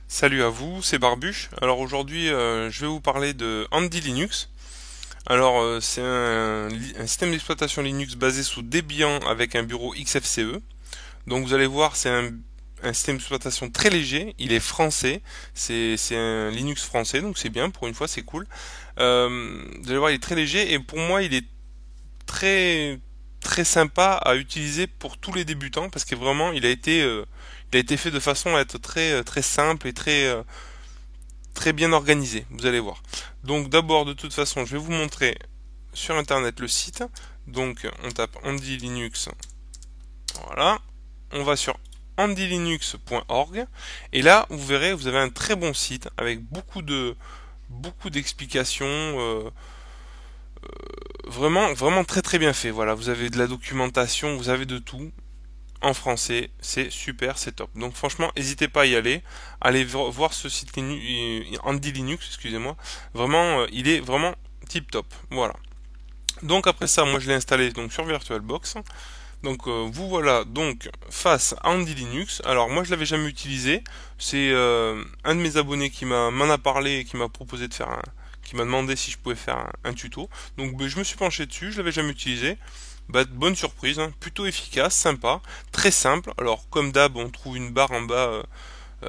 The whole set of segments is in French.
Salut à vous, c'est Barbuche. Alors aujourd'hui, je vais vous parler de Andy Linux. Alors c'est un système d'exploitation Linux basé sous Debian avec un bureau XFCE. Donc vous allez voir, c'est un système d'exploitation très léger. Il est français, c'est un Linux français, donc c'est bien. Pour une fois, c'est cool. Vous allez voir, il est très léger et pour moi, il est très très sympa à utiliser pour tous les débutants parce que vraiment, il a été fait de façon à être très simple et très bien organisé, vous allez voir. Donc d'abord, de toute façon, je vais vous montrer sur internet le site. Donc on tape Andy Linux, voilà. On va sur andylinux.org et là, vous verrez, vous avez un très bon site avec beaucoup d'explications, vraiment très bien fait. Voilà, vous avez de la documentation, vous avez de tout en français, c'est super, c'est top. Donc franchement, n'hésitez pas à y aller. Allez voir ce site Andy Linux, excusez-moi. Vraiment, il est vraiment tip top. Voilà. Donc après ça, moi je l'ai installé donc sur VirtualBox. Donc vous voilà donc face à Andy Linux. Alors moi je l'avais jamais utilisé. C'est un de mes abonnés qui m'en a parlé et qui m'a proposé de faire qui m'a demandé si je pouvais faire un tuto. Donc je me suis penché dessus, je l'avais jamais utilisé. Bonne surprise, hein, plutôt efficace, sympa, très simple. Alors comme d'hab, on trouve une barre en bas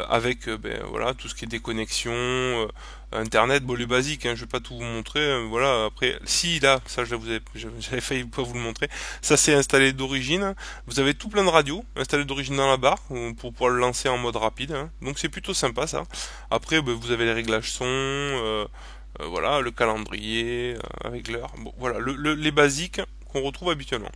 avec voilà tout ce qui est déconnexion, internet, bon les basiques, hein, je vais pas tout vous montrer. Voilà, après, si là, ça j'avais failli pas vous le montrer. Ça c'est installé d'origine. Vous avez tout plein de radios installé d'origine dans la barre pour pouvoir le lancer en mode rapide. Hein. Donc c'est plutôt sympa ça. Après, vous avez les réglages son. Voilà, le calendrier avec l'heure. Bon, voilà, les basiques qu'on retrouve habituellement.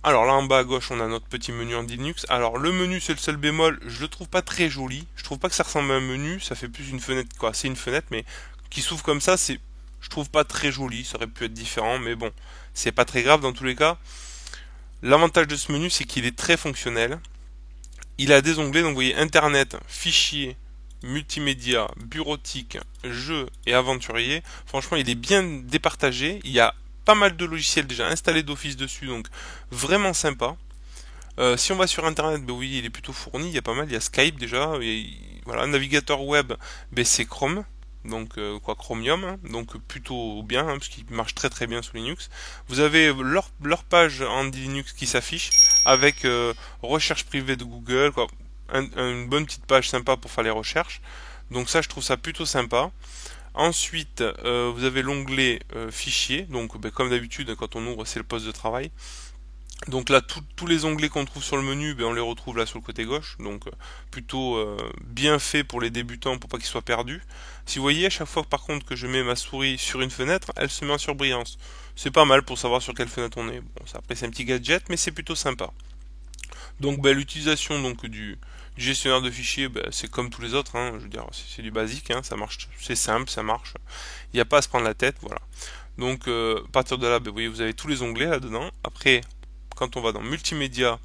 Alors là en bas à gauche on a notre petit menu Andy Linux. Alors le menu c'est le seul bémol, je le trouve pas très joli. Je trouve pas que ça ressemble à un menu, ça fait plus une fenêtre quoi. C'est une fenêtre mais qui s'ouvre comme ça, je trouve pas très joli. Ça aurait pu être différent mais bon, c'est pas très grave dans tous les cas. L'avantage de ce menu c'est qu'il est très fonctionnel. Il a des onglets, donc vous voyez internet, fichiers, multimédia, bureautique, jeux et aventurier. Franchement, il est bien départagé. Il y a pas mal de logiciels déjà installés d'office dessus, donc vraiment sympa. Si on va sur internet, oui, il est plutôt fourni. Il y a pas mal. Il y a Skype déjà. Voilà, navigateur web, c'est Chrome. Donc Chromium, hein, donc plutôt bien, hein, parce qu'il marche très bien sous Linux. Vous avez leur page Andy Linux qui s'affiche avec recherche privée de Google, quoi. Une bonne petite page sympa pour faire les recherches. Donc ça, je trouve ça plutôt sympa. Ensuite, vous avez l'onglet fichier. Donc comme d'habitude, quand on ouvre, c'est le poste de travail. Donc là, tous les onglets qu'on trouve sur le menu, on les retrouve là sur le côté gauche. Donc plutôt bien fait pour les débutants, pour pas qu'ils soient perdus. Si vous voyez, à chaque fois par contre que je mets ma souris sur une fenêtre, elle se met en surbrillance. C'est pas mal pour savoir sur quelle fenêtre on est. Bon, ça, après c'est un petit gadget, mais c'est plutôt sympa. Donc l'utilisation du gestionnaire de fichiers, c'est comme tous les autres, hein, je veux dire, c'est du basique, hein, ça marche, c'est simple, ça marche. Il n'y a pas à se prendre la tête, voilà. Donc à partir de là, vous voyez, vous avez tous les onglets là-dedans. Après, quand on va dans multimédia,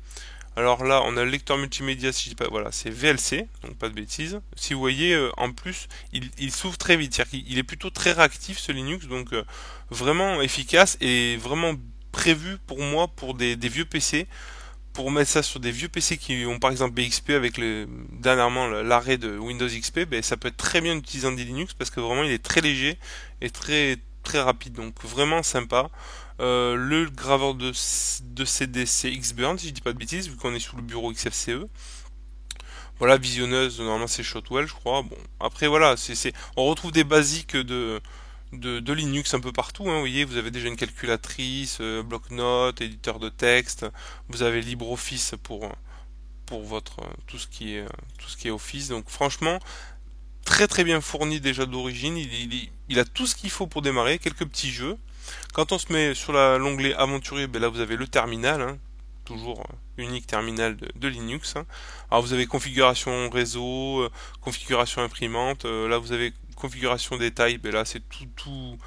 alors là, on a le lecteur multimédia, si je dis pas, voilà, c'est VLC, donc pas de bêtises. Si vous voyez, en plus, il s'ouvre très vite, c'est-à-dire qu'il est plutôt très réactif ce Linux, donc vraiment efficace et vraiment prévu pour moi pour des vieux PC. Pour mettre ça sur des vieux PC qui ont par exemple BXP avec dernièrement l'arrêt de Windows XP, ça peut être très bien utilisé en Linux parce que vraiment il est très léger et très rapide, donc vraiment sympa. Le graveur de CD c'est Xburn si je dis pas de bêtises vu qu'on est sous le bureau XFCE. Voilà, visionneuse normalement c'est Shotwell je crois. Bon après voilà, on retrouve des basiques de Linux un peu partout, hein. Vous voyez, vous avez déjà une calculatrice, bloc-notes, éditeur de texte, vous avez LibreOffice pour votre tout ce qui est Office. Donc franchement, très bien fourni déjà d'origine. Il a tout ce qu'il faut pour démarrer, quelques petits jeux. Quand on se met sur l'onglet aventurier, là vous avez le terminal, hein, toujours unique terminal de Linux. Hein. Alors vous avez configuration réseau, configuration imprimante, là vous avez configuration détail, là c'est tout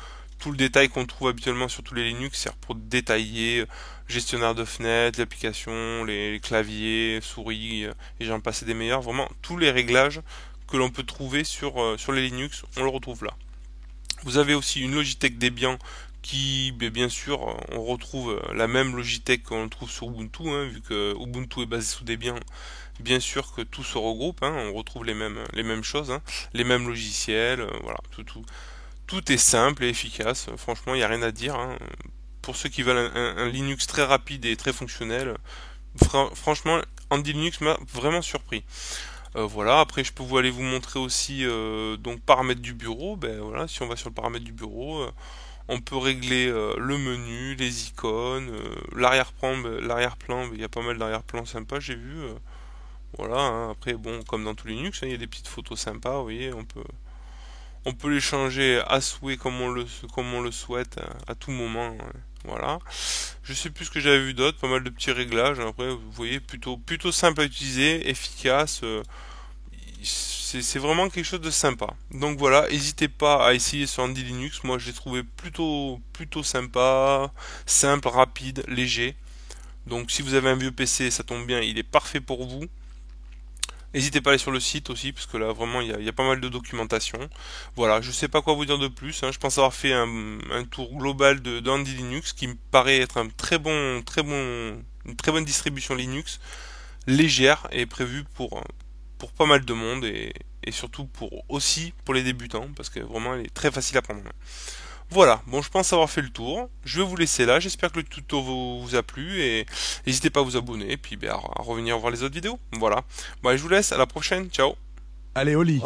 le détail qu'on trouve habituellement sur tous les Linux, c'est pour détailler gestionnaire de fenêtres, l'application, les claviers, souris, et j'en passe des meilleurs, vraiment tous les réglages que l'on peut trouver sur les Linux, on le retrouve là. Vous avez aussi une Logitech Debian qui, bien sûr, on retrouve la même Logitech qu'on trouve sur Ubuntu, hein, vu que Ubuntu est basé sous Debian. Bien sûr que tout se regroupe, hein, on retrouve les mêmes choses, hein, les mêmes logiciels, voilà, tout est simple et efficace. Franchement, il n'y a rien à dire, hein. Pour ceux qui veulent un Linux très rapide et très fonctionnel, franchement, Andy Linux m'a vraiment surpris. Voilà, après je peux aller vous montrer aussi donc paramètres du bureau. Ben voilà, si on va sur le paramètre du bureau, on peut régler le menu, les icônes, l'arrière-plan. L'arrière-plan, il y a pas mal d'arrière-plan sympas, j'ai vu. Voilà, hein. Après bon, comme dans tous les Linux, hein, il y a des petites photos sympas, vous voyez, on peut les changer à souhait comme on le souhaite à tout moment. Voilà. Je sais plus ce que j'avais vu d'autre, pas mal de petits réglages. Après, vous voyez, plutôt simple à utiliser, efficace. C'est vraiment quelque chose de sympa. Donc voilà, n'hésitez pas à essayer sur Andy Linux. Moi, je l'ai trouvé plutôt sympa, simple, rapide, léger. Donc si vous avez un vieux PC, ça tombe bien, il est parfait pour vous. N'hésitez pas à aller sur le site aussi, parce que là vraiment il y a pas mal de documentation. Voilà, je sais pas quoi vous dire de plus, hein. Je pense avoir fait un tour global d'Andy Linux, qui me paraît être un une très bonne distribution Linux, légère et prévue pour pas mal de monde et surtout aussi pour les débutants, parce que vraiment elle est très facile à prendre en main. Voilà, bon je pense avoir fait le tour. Je vais vous laisser là, j'espère que le tuto vous a plu et n'hésitez pas à vous abonner et puis ben, à revenir voir les autres vidéos. Voilà. Bon allez, je vous laisse, à la prochaine, ciao. Allez, au lit.